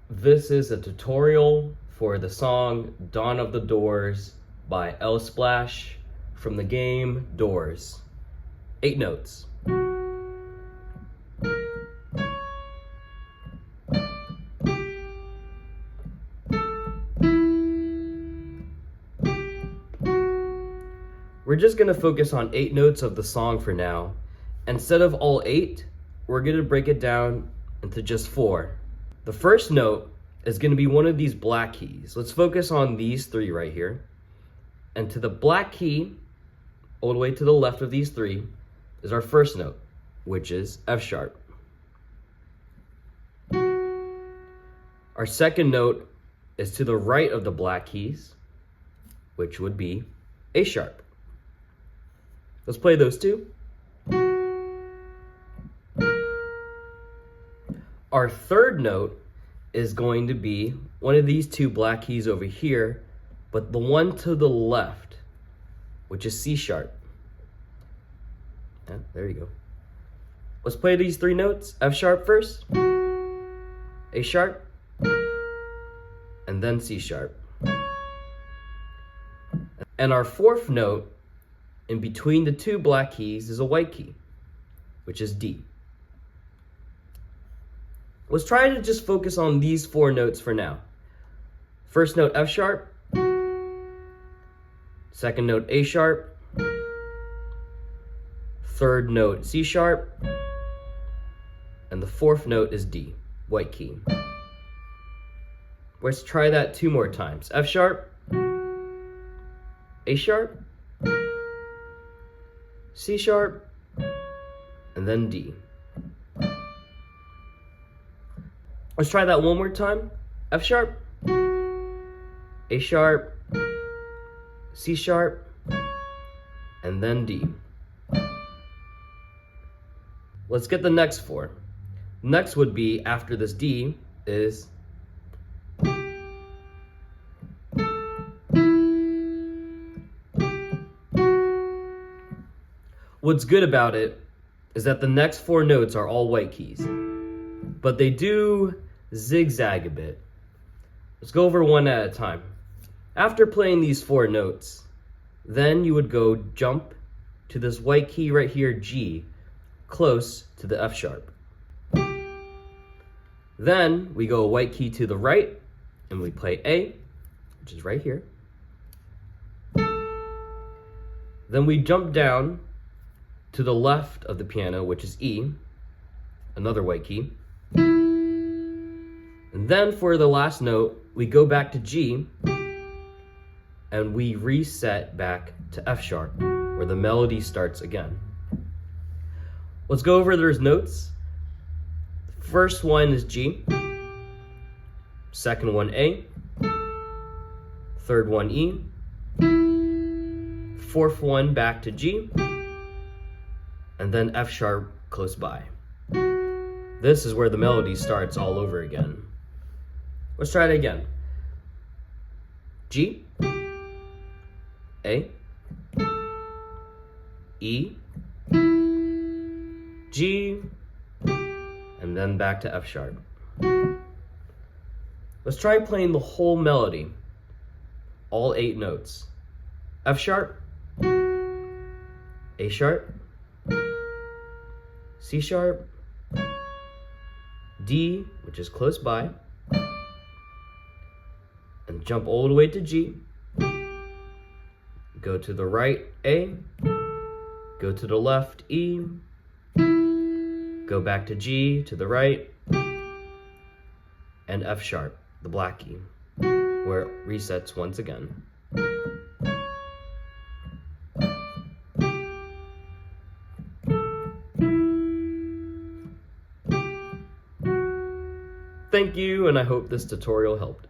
This is a tutorial for the song Dawn of the Doors by L Splash from the game Doors. 8 notes. We're just going to focus on 8 notes of the song for now. Instead of all 8, we're going to break it down into just 4. The first note is going to be one of these black keys. Let's focus on these 3 right here. And to the black key, all the way to the left of these 3, is our first note, which is F sharp. Our second note is to the right of the black keys, which would be A sharp. Let's play those 2. Our third note is going to be one of these 2 black keys over here, but the one to the left, which is C sharp. Yeah, there you go. Let's play these 3 notes. F sharp first, A sharp, and then C sharp. And our fourth note in between the 2 black keys is a white key, which is D. Let's try to just focus on these 4 notes for now. First note F sharp, second note A sharp, third note C sharp, and the fourth note is D, white key. Let's try that 2 more times. F sharp, A sharp, C sharp, and then D. Let's try that one more time. F sharp, A sharp, C sharp, and then D. Let's get the next 4. Next would be, after this D, is what's good about it is that the next 4 notes are all white keys, but they do zigzag a bit. Let's go over one at a time. After playing these 4 notes, then you would go jump to this white key right here, G, close to the F sharp. Then we go a white key to the right, and we play A, which is right here. Then we jump down to the left of the piano, which is E, another white key. And then for the last note, we go back to G, and we reset back to F sharp, where the melody starts again. Let's go over those notes. First one is G, second one A, third one E, fourth one back to G, and then F sharp close by. This is where the melody starts all over again. Let's try it again. G, A, E, G, and then back to F sharp. Let's try playing the whole melody, all 8 notes. F sharp, A sharp, C sharp, D, which is close by, and jump all the way to G, go to the right A, go to the left E, go back to G to the right, and F sharp, the black key, where it resets once again. Thank you, and I hope this tutorial helped.